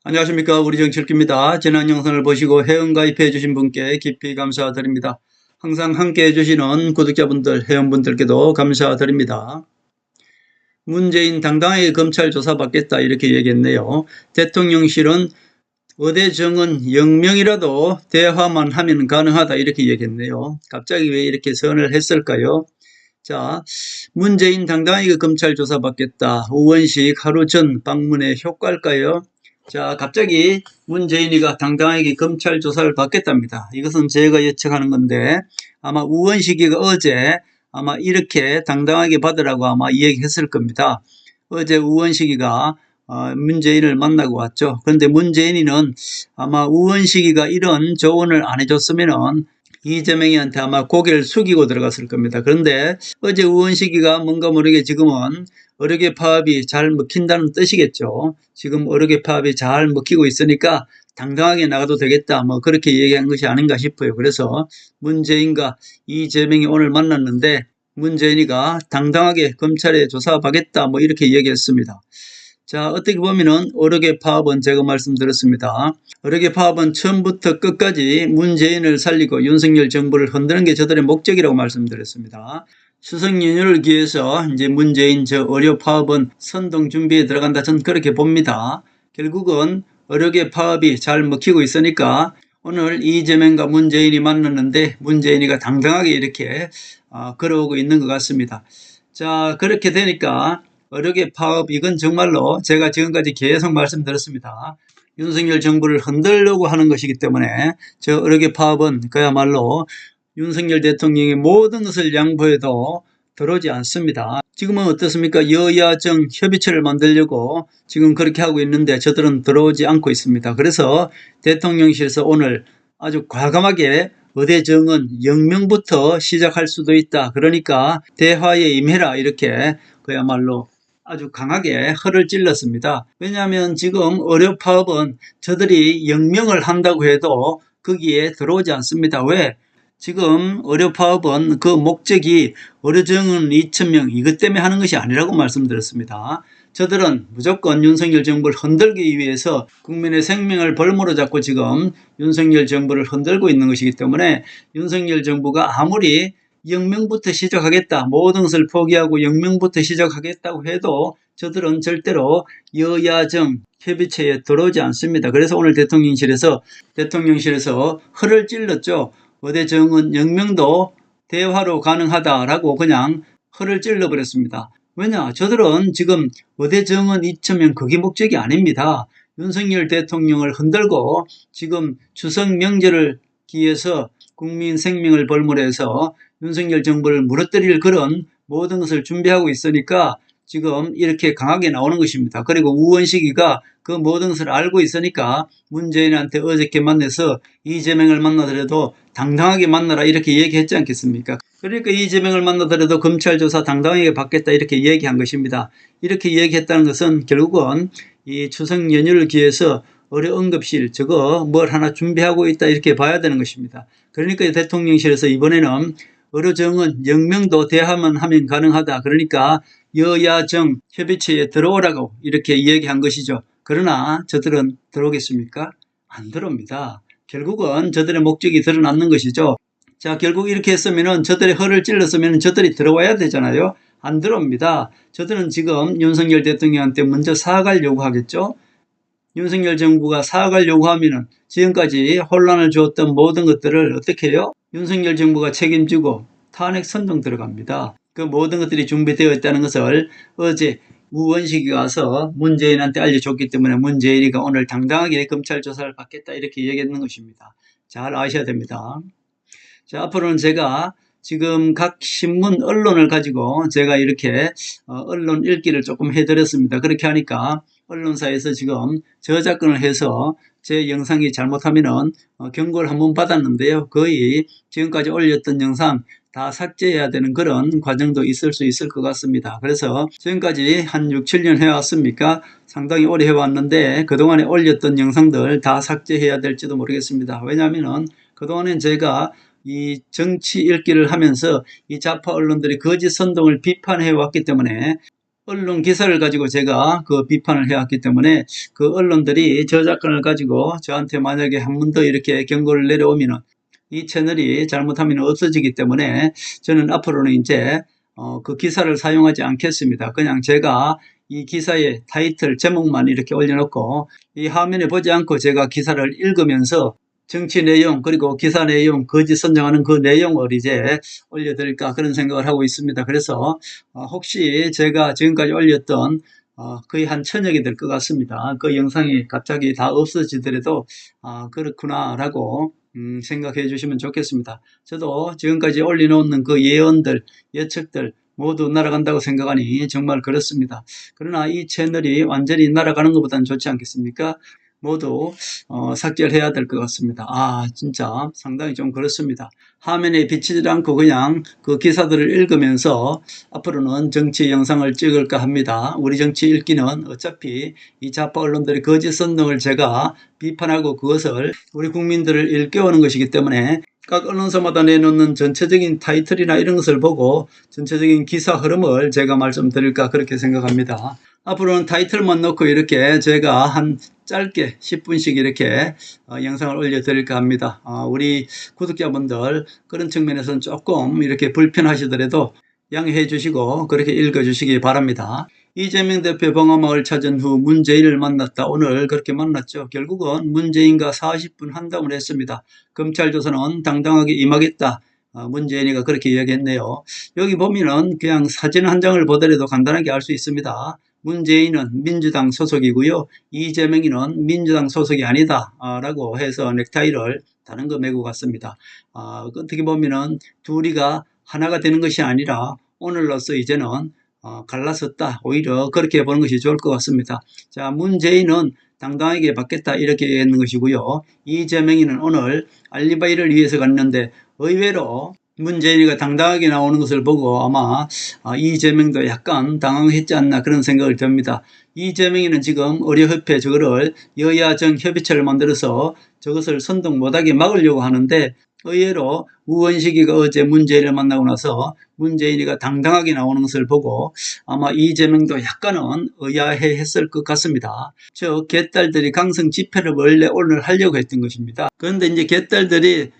안녕하십니까. 우리 정치일기입니다. 지난 영상을 보시고 회원가입해 주신 분께 깊이 감사드립니다. 항상 함께 해주시는 구독자분들, 회원분들께도 감사드립니다. 문재인 당당하게 검찰 조사받겠다 이렇게 얘기했네요. 대통령실은 의대정은 0명이라도 대화만 하면 가능하다 이렇게 얘기했네요. 갑자기 왜 이렇게 선을 했을까요? 자, 문재인 당당하게 검찰 조사받겠다. 우원식 하루 전 방문의 효과일까요? 자, 갑자기 문재인이가 당당하게 검찰 조사를 받겠답니다. 이것은 제가 예측하는 건데 아마 우원식이가 어제 아마 이렇게 당당하게 받으라고 아마 이야기했을 겁니다. 어제 우원식이가 문재인을 만나고 왔죠. 그런데 문재인이는 아마 우원식이가 이런 조언을 안 해줬으면은 이재명이한테 아마 고개를 숙이고 들어갔을 겁니다. 그런데 어제 우원식이가 뭔가 모르게 지금은 어렵게 파업이 잘 먹힌다는 뜻이겠죠. 지금 어렵게 파업이 잘 먹히고 있으니까 당당하게 나가도 되겠다. 뭐 그렇게 얘기한 것이 아닌가 싶어요. 그래서 문재인과 이재명이 오늘 만났는데 문재인이가 당당하게 검찰에 조사하겠다. 뭐 이렇게 얘기했습니다. 자, 어떻게 보면은 어렵게 파업은 제가 말씀드렸습니다. 어렵게 파업은 처음부터 끝까지 문재인을 살리고 윤석열 정부를 흔드는 게 저들의 목적이라고 말씀드렸습니다. 추석 연휴를 기해서 이제 문재인 저 의료 파업은 선동 준비에 들어간다. 저는 그렇게 봅니다. 결국은 의료계 파업이 잘 먹히고 있으니까 오늘 이재명과 문재인이 만났는데 문재인이가 당당하게 이렇게 걸어오고 있는 것 같습니다. 자, 그렇게 되니까 의료계 파업 이건 정말로 제가 지금까지 계속 말씀드렸습니다. 윤석열 정부를 흔들려고 하는 것이기 때문에 저 의료계 파업은 그야말로 윤석열 대통령의 모든 것을 양보해도 들어오지 않습니다. 지금은 어떻습니까? 여야정 협의체를 만들려고 지금 그렇게 하고 있는데 저들은 들어오지 않고 있습니다. 그래서 대통령실에서 오늘 아주 과감하게 의대정은 0명부터 시작할 수도 있다. 그러니까 대화에 임해라 이렇게 그야말로 아주 강하게 허를 찔렀습니다. 왜냐하면 지금 의료 파업은 저들이 0명을 한다고 해도 거기에 들어오지 않습니다. 왜? 지금 의료 파업은 그 목적이 의료정은 2,000명 이것 때문에 하는 것이 아니라고 말씀드렸습니다. 저들은 무조건 윤석열 정부를 흔들기 위해서 국민의 생명을 벌모로 잡고 지금 윤석열 정부를 흔들고 있는 것이기 때문에 윤석열 정부가 아무리 0명부터 시작하겠다. 모든 것을 포기하고 0명부터 시작하겠다고 해도 저들은 절대로 여야정 협의체에 들어오지 않습니다. 그래서 오늘 대통령실에서 허를 찔렀죠. 의대정은 0명도 대화로 가능하다라고 그냥 허를 찔러버렸습니다. 왜냐? 저들은 지금 의대정은 2,000명 그게 목적이 아닙니다. 윤석열 대통령을 흔들고 지금 추석 명절을 기해서 국민 생명을 벌물로 해서 윤석열 정부를 무너뜨릴 그런 모든 것을 준비하고 있으니까 지금 이렇게 강하게 나오는 것입니다. 그리고 우원식이가 그 모든 것을 알고 있으니까 문재인한테 어저께 만나서 이재명을 만나더라도 당당하게 만나라 이렇게 얘기했지 않겠습니까? 그러니까 이재명을 만나더라도 검찰 조사 당당하게 받겠다 이렇게 얘기한 것입니다. 이렇게 얘기했다는 것은 결국은 이 추석 연휴를 기해서 의료응급실 저거 뭘 하나 준비하고 있다 이렇게 봐야 되는 것입니다. 그러니까 대통령실에서 이번에는 의료정은 0명도 대화만 하면 가능하다. 그러니까 여야정 협의체에 들어오라고 이렇게 얘기한 것이죠. 그러나 저들은 들어오겠습니까? 안 들어옵니다. 결국은 저들의 목적이 드러났는 것이죠. 자, 결국 이렇게 했으면은 저들의 허를 찔렀으면 저들이 들어와야 되잖아요. 안 들어옵니다. 저들은 지금 윤석열 대통령한테 먼저 사과를 요구하겠죠. 윤석열 정부가 사과를 요구하면은 지금까지 혼란을 주었던 모든 것들을 어떻게 해요? 윤석열 정부가 책임지고 탄핵 선동 들어갑니다. 그 모든 것들이 준비되어 있다는 것을 어제 우원식이가 와서 문재인한테 알려줬기 때문에 문재인이가 오늘 당당하게 검찰 조사를 받겠다 이렇게 얘기했는 것입니다. 잘 아셔야 됩니다. 자, 앞으로는 제가 지금 각 신문 언론을 가지고 제가 이렇게 언론 읽기를 조금 해드렸습니다. 그렇게 하니까 언론사에서 지금 저작권을 해서 제 영상이 잘못하면은 경고를 한번 받았는데요. 거의 지금까지 올렸던 영상 다 삭제해야 되는 그런 과정도 있을 수 있을 것 같습니다. 그래서 지금까지 한 6, 7년 해왔습니까? 상당히 오래 해왔는데 그동안에 올렸던 영상들 다 삭제해야 될지도 모르겠습니다. 왜냐하면은 그동안엔 제가 이 정치 읽기를 하면서 이 좌파 언론들이 거짓 선동을 비판해 왔기 때문에 언론 기사를 가지고 제가 그 비판을 해왔기 때문에 그 언론들이 저작권을 가지고 저한테 만약에 한 번 더 이렇게 경고를 내려오면은 이 채널이 잘못하면 없어지기 때문에 저는 앞으로는 이제 그 기사를 사용하지 않겠습니다. 그냥 제가 이 기사의 타이틀 제목만 이렇게 올려놓고 이 화면에 보지 않고 제가 기사를 읽으면서 정치 내용 그리고 기사 내용 거짓 선정하는 그 내용을 이제 올려드릴까 그런 생각을 하고 있습니다. 그래서 혹시 제가 지금까지 올렸던 거의 한 1000여 개 될 것 같습니다. 그 영상이 갑자기 다 없어지더라도 그렇구나 라고 생각해 주시면 좋겠습니다. 저도 지금까지 올려놓는 그 예언들 예측들 모두 날아간다고 생각하니 정말 그렇습니다. 그러나 이 채널이 완전히 날아가는 것보다는 좋지 않겠습니까? 모두 삭제를 해야 될 것 같습니다. 진짜 상당히 좀 그렇습니다. 화면에 비치지 않고 그냥 그 기사들을 읽으면서 앞으로는 정치 영상을 찍을까 합니다. 우리 정치 읽기는 어차피 이 좌파 언론들의 거짓 선동을 제가 비판하고 그것을 우리 국민들을 일깨우는 것이기 때문에 각 언론사마다 내놓는 전체적인 타이틀이나 이런 것을 보고 전체적인 기사 흐름을 제가 말씀드릴까 그렇게 생각합니다. 앞으로는 타이틀만 넣고 이렇게 제가 한 짧게 10분씩 이렇게 영상을 올려드릴까 합니다. 우리 구독자분들 그런 측면에서는 조금 이렇게 불편하시더라도 양해해 주시고 그렇게 읽어 주시기 바랍니다. 이재명 대표 봉화마을 찾은 후 문재인을 만났다. 오늘 그렇게 만났죠. 결국은 문재인과 40분 한담을 했습니다. 검찰 조사는 당당하게 임하겠다. 문재인이가 그렇게 이야기했네요. 여기 보면은 그냥 사진 한 장을 보더라도 간단하게 알 수 있습니다. 문재인은 민주당 소속이고요. 이재명이는 민주당 소속이 아니다 라고 해서 넥타이를 다른 거 메고 갔습니다. 어떻게 보면은 둘이가 하나가 되는 것이 아니라 오늘로써 이제는 갈라섰다. 오히려 그렇게 보는 것이 좋을 것 같습니다. 자, 문재인은 당당하게 받겠다 이렇게 얘기했는 것이고요. 이재명이는 오늘 알리바이를 위해서 갔는데 의외로 문재인이가 당당하게 나오는 것을 보고 아마 이재명도 약간 당황했지 않나 그런 생각을 듭니다. 이재명이는 지금 의료협회 저거를 여야정 협의체를 만들어서 저것을 선동 못하게 막으려고 하는데 의외로 우원식이가 어제 문재인을 만나고 나서 문재인이가 당당하게 나오는 것을 보고 아마 이재명도 약간은 의아해했을 것 같습니다. 저 개딸들이 강성 집회를 원래 오늘 하려고 했던 것입니다. 그런데 이제 개딸들이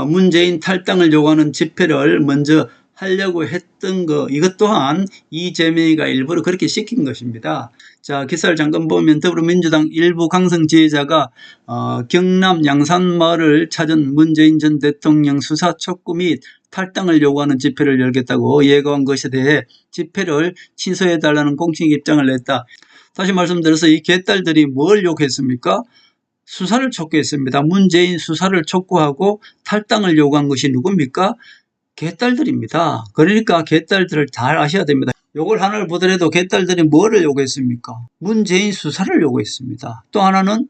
문재인 탈당을 요구하는 집회를 먼저 하려고 했던 거 이것 또한 이재명이가 일부러 그렇게 시킨 것입니다. 자, 기사를 잠깐 보면 더불어민주당 일부 강성 지지자가 경남 양산마을을 찾은 문재인 전 대통령 수사 촉구 및 탈당을 요구하는 집회를 열겠다고 예고한 것에 대해 집회를 취소해달라는 공식 입장을 냈다. 다시 말씀드려서 이 개딸들이 뭘 요구했습니까? 수사를 촉구했습니다. 문재인 수사를 촉구하고 탈당을 요구한 것이 누굽니까? 개딸들입니다. 그러니까 개딸들을 잘 아셔야 됩니다. 요걸 하나를 보더라도 개딸들이 뭐를 요구했습니까? 문재인 수사를 요구했습니다. 또 하나는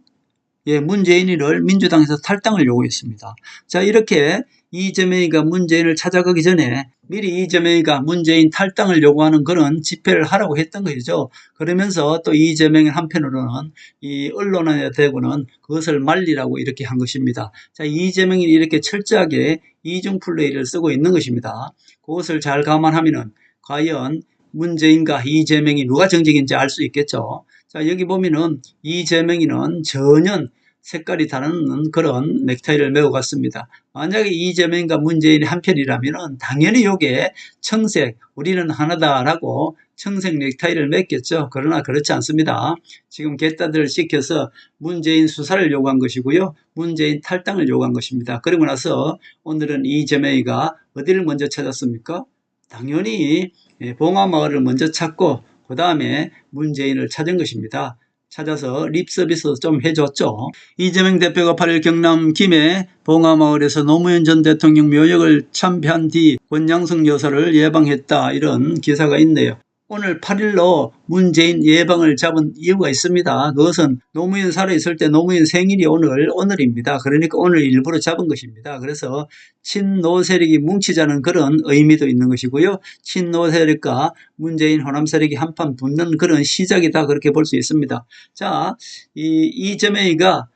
문재인이를 민주당에서 탈당을 요구했습니다. 자, 이렇게 이재명이가 문재인을 찾아가기 전에 미리 이재명이가 문재인 탈당을 요구하는 그런 집회를 하라고 했던 것이죠. 그러면서 또 이재명이 한편으로는 이 언론에 대고는 그것을 말리라고 이렇게 한 것입니다. 자, 이재명이 이렇게 철저하게 이중 플레이를 쓰고 있는 것입니다. 그것을 잘 감안하면은 과연 문재인과 이재명이 누가 정직인지 알 수 있겠죠. 자, 여기 보면은 이재명이는 전혀 색깔이 다른 그런 넥타이를 메고 갔습니다. 만약에 이재명과 문재인이 한편이라면 당연히 요게 청색, 우리는 하나다라고 청색 넥타이를 맸겠죠. 그러나 그렇지 않습니다. 지금 개딸들을 시켜서 문재인 수사를 요구한 것이고요. 문재인 탈당을 요구한 것입니다. 그러고 나서 오늘은 이재명이가 어디를 먼저 찾았습니까? 당연히 봉화마을을 먼저 찾고 그 다음에 문재인을 찾은 것입니다. 찾아서 립서비스 좀 해줬죠. 이재명 대표가 8일 경남 김해 봉화마을에서 노무현 전 대통령 묘역을 참배한 뒤 권양숙 여사를 예방했다. 이런 기사가 있네요. 오늘 8일로 문재인 예방을 잡은 이유가 있습니다. 그것은 노무현 살아있을 때 노무현 생일이 오늘입니다. 그러니까 오늘 일부러 잡은 것입니다. 그래서 친노 세력이 뭉치자는 그런 의미도 있는 것이고요. 친노 세력과 문재인 호남 세력이 한판 붙는 그런 시작이다 그렇게 볼 수 있습니다. 자, 이재명이가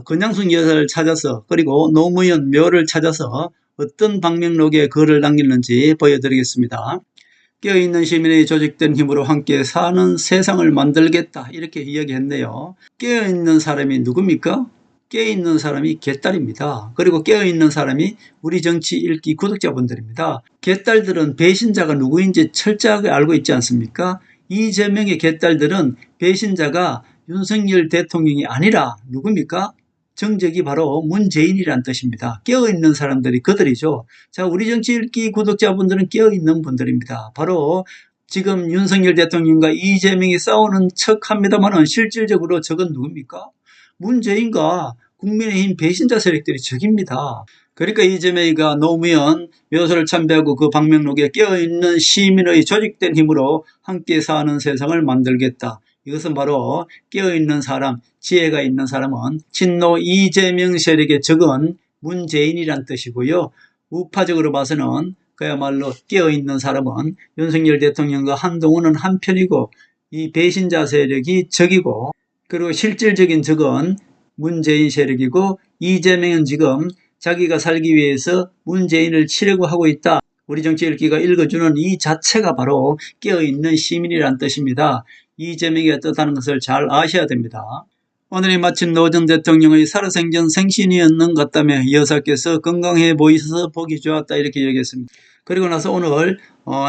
권양숙 여사를 찾아서 그리고 노무현 묘를 찾아서 어떤 방명록에 글을 남겼는지 보여드리겠습니다. 깨어있는 시민의 조직된 힘으로 함께 사는 세상을 만들겠다 이렇게 이야기했네요. 깨어있는 사람이 누굽니까? 깨어있는 사람이 개딸입니다. 그리고 깨어있는 사람이 우리 정치 읽기 구독자분들입니다. 개딸들은 배신자가 누구인지 철저하게 알고 있지 않습니까? 이재명의 개딸들은 배신자가 윤석열 대통령이 아니라 누굽니까? 정적이 바로 문재인이란 뜻입니다. 깨어있는 사람들이 그들이죠. 자, 우리 정치 읽기 구독자분들은 깨어있는 분들입니다. 바로 지금 윤석열 대통령과 이재명이 싸우는 척합니다만 실질적으로 적은 누굽니까? 문재인과 국민의힘 배신자 세력들이 적입니다. 그러니까 이재명이가 노무현 묘소를 참배하고 그 방명록에 깨어있는 시민의 조직된 힘으로 함께 사는 세상을 만들겠다. 이것은 바로 깨어있는 사람, 지혜가 있는 사람은 친노 이재명 세력의 적은 문재인이란 뜻이고요. 우파적으로 봐서는 그야말로 깨어있는 사람은 윤석열 대통령과 한동훈은 한편이고 이 배신자 세력이 적이고 그리고 실질적인 적은 문재인 세력이고 이재명은 지금 자기가 살기 위해서 문재인을 치려고 하고 있다. 우리 정치 읽기가 읽어주는 이 자체가 바로 깨어있는 시민이란 뜻입니다. 이재명이 뜻하는 것을 잘 아셔야 됩니다. 오늘이 마침 노 전 대통령의 살아생전 생신이었는 것 같다며 여사께서 건강해 보이셔서 보기 좋았다 이렇게 얘기했습니다. 그리고 나서 오늘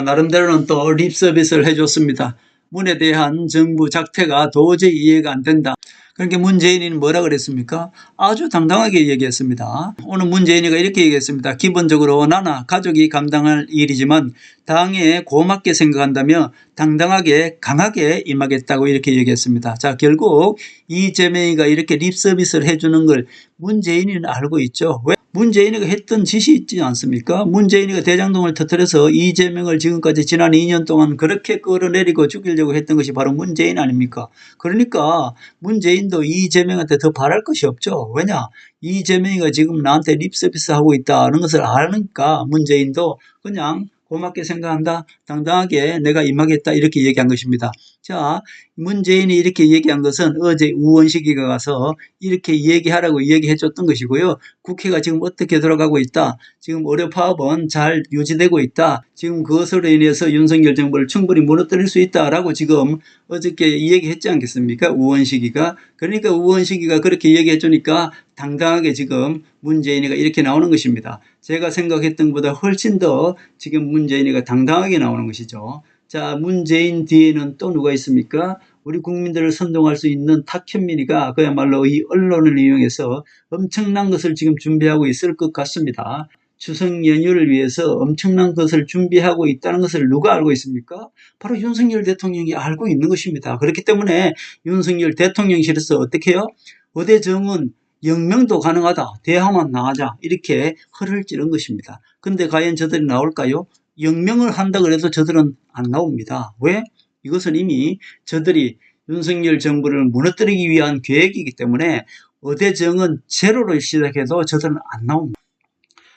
나름대로는 또 립서비스를 해줬습니다. 문에 대한 정부 작태가 도저히 이해가 안 된다. 그러니까 문재인이는 뭐라 그랬습니까? 아주 당당하게 얘기했습니다. 오늘 문재인이가 이렇게 얘기했습니다. 기본적으로 나나 가족이 감당할 일이지만 당에 고맙게 생각한다며 당당하게 강하게 임하겠다고 이렇게 얘기했습니다. 자, 결국 이재명이가 이렇게 립서비스를 해주는 걸 문재인이는 알고 있죠. 왜? 문재인이가 했던 짓이 있지 않습니까? 문재인이가 대장동을 터뜨려서 이재명을 지금까지 지난 2년 동안 그렇게 끌어내리고 죽이려고 했던 것이 바로 문재인 아닙니까? 그러니까 문재인도 이재명한테 더 바랄 것이 없죠. 왜냐? 이재명이가 지금 나한테 립서비스 하고 있다는 것을 아니까 문재인도 그냥 고맙게 생각한다. 당당하게 내가 임하겠다. 이렇게 얘기한 것입니다. 자, 문재인이 이렇게 얘기한 것은 어제 우원식이가 가서 이렇게 얘기하라고 얘기해 줬던 것이고요. 국회가 지금 어떻게 돌아가고 있다. 지금 의료 파업은 잘 유지되고 있다. 지금 그것으로 인해서 윤석열 정부를 충분히 무너뜨릴 수 있다라고 지금 어저께 얘기했지 않겠습니까? 우원식이가. 그러니까 우원식이가 그렇게 얘기해 주니까 당당하게 지금 문재인이가 이렇게 나오는 것입니다. 제가 생각했던 것보다 훨씬 더 지금 문재인이가 당당하게 나오는 것이죠. 자, 문재인 뒤에는 또 누가 있습니까? 우리 국민들을 선동할 수 있는 탁현민이가 그야말로 이 언론을 이용해서 엄청난 것을 지금 준비하고 있을 것 같습니다. 추석 연휴를 위해서 엄청난 것을 준비하고 있다는 것을 누가 알고 있습니까? 바로 윤석열 대통령이 알고 있는 것입니다. 그렇기 때문에 윤석열 대통령실에서 어떻게 해요? 의대정은 영명도 가능하다. 대화만 나가자. 이렇게 허를 찌른 것입니다. 근데 과연 저들이 나올까요? 영명을 한다 그래도 저들은 안 나옵니다. 왜? 이것은 이미 저들이 윤석열 정부를 무너뜨리기 위한 계획이기 때문에 의대정은 제로로 시작해도 저들은 안 나옵니다.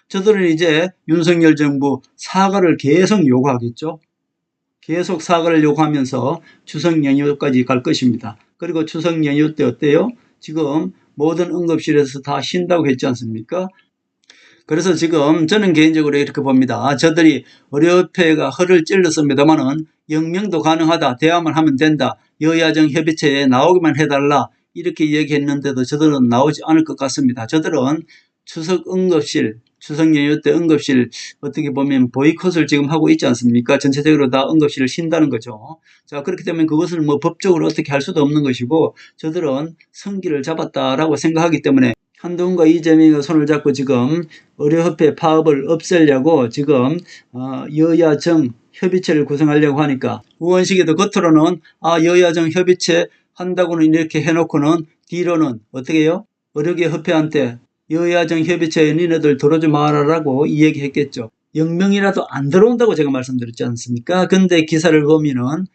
저들은 이제 윤석열 정부 사과를 계속 요구하겠죠. 계속 사과를 요구하면서 추석 연휴까지 갈 것입니다. 그리고 추석 연휴 때 어때요? 지금 모든 응급실에서 다 쉰다고 했지 않습니까? 그래서 지금 저는 개인적으로 이렇게 봅니다. 저들이 의료협회가 허를 찔렀습니다만은 영명도 가능하다. 대화만 하면 된다. 여야정 협의체에 나오기만 해달라. 이렇게 얘기했는데도 저들은 나오지 않을 것 같습니다. 저들은 추석 응급실, 추석 연휴 때 응급실 어떻게 보면 보이콧을 지금 하고 있지 않습니까? 전체적으로 다 응급실을 쉰다는 거죠. 자, 그렇기 때문에 그것을 뭐 법적으로 어떻게 할 수도 없는 것이고 저들은 성기를 잡았다라고 생각하기 때문에 한동훈과 이재명이 손을 잡고 지금 의료협회 파업을 없애려고 지금 여야정 협의체를 구성하려고 하니까 우원식이도 겉으로는 여야정 협의체 한다고는 이렇게 해놓고는 뒤로는 어떻게 해요? 의료계협회한테 여야정 협의체에 니네들 들어오지 말아라고 이 얘기했겠죠. 영명이라도 안 들어온다고 제가 말씀드렸지 않습니까? 근데 기사를 보면은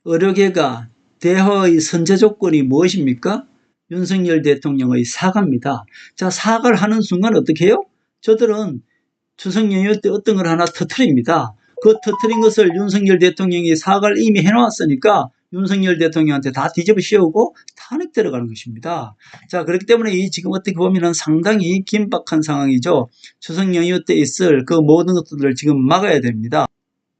의료계가 대화의 선제 조건이 무엇입니까? 윤석열 대통령의 사과입니다. 자, 사과를 하는 순간 어떻게 해요? 저들은 추석 연휴 때 어떤 걸 하나 터뜨립니다. 그 터뜨린 것을 윤석열 대통령이 사과를 이미 해놓았으니까 윤석열 대통령한테 다 뒤집어 씌우고 탄핵 들어가는 것입니다. 자, 그렇기 때문에 이 지금 어떻게 보면은 상당히 긴박한 상황이죠. 추석 연휴 때 있을 그 모든 것들을 지금 막아야 됩니다.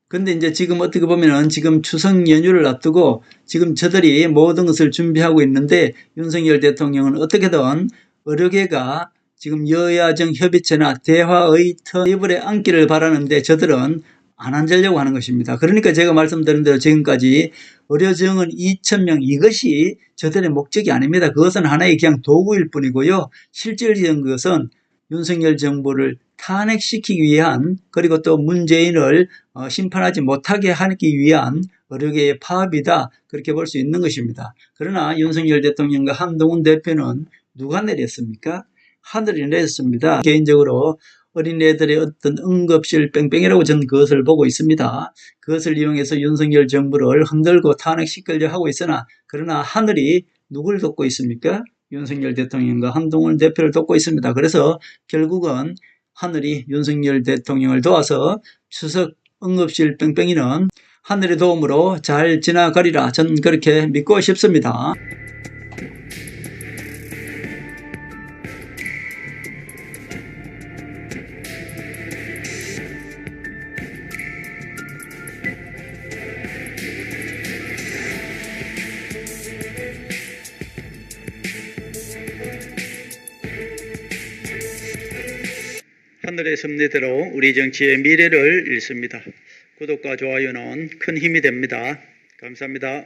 근데 이제 지금 어떻게 보면은 지금 추석 연휴를 앞두고 지금 저들이 모든 것을 준비하고 있는데 윤석열 대통령은 어떻게든 어려게가 지금 여야정 협의체나 대화의 테이블에 앉기를 바라는데 저들은 안 앉으려고 하는 것입니다. 그러니까 제가 말씀드린 대로 지금까지 의료정은 2,000명 이것이 저들의 목적이 아닙니다. 그것은 하나의 그냥 도구일 뿐이고요. 실질적인 것은 윤석열 정부를 탄핵시키기 위한 그리고 또 문재인을 심판하지 못하게 하기 위한 어려게의 파업이다. 그렇게 볼 수 있는 것입니다. 그러나 윤석열 대통령과 한동훈 대표는 누가 내렸습니까? 하늘이 내렸습니다. 개인적으로 어린애들의 어떤 응급실 뺑뺑이라고 저는 그것을 보고 있습니다. 그것을 이용해서 윤석열 정부를 흔들고 탄핵시키려 하고 있으나 그러나 하늘이 누굴 돕고 있습니까? 윤석열 대통령과 한동훈 대표를 돕고 있습니다. 그래서 결국은 하늘이 윤석열 대통령을 도와서 추석 응급실 뺑뺑이는 하늘의 도움으로 잘 지나가리라 저는 그렇게 믿고 싶습니다. 하늘의 섭리대로 우리 정치의 미래를 읽습니다. 구독과 좋아요는 큰 힘이 됩니다. 감사합니다.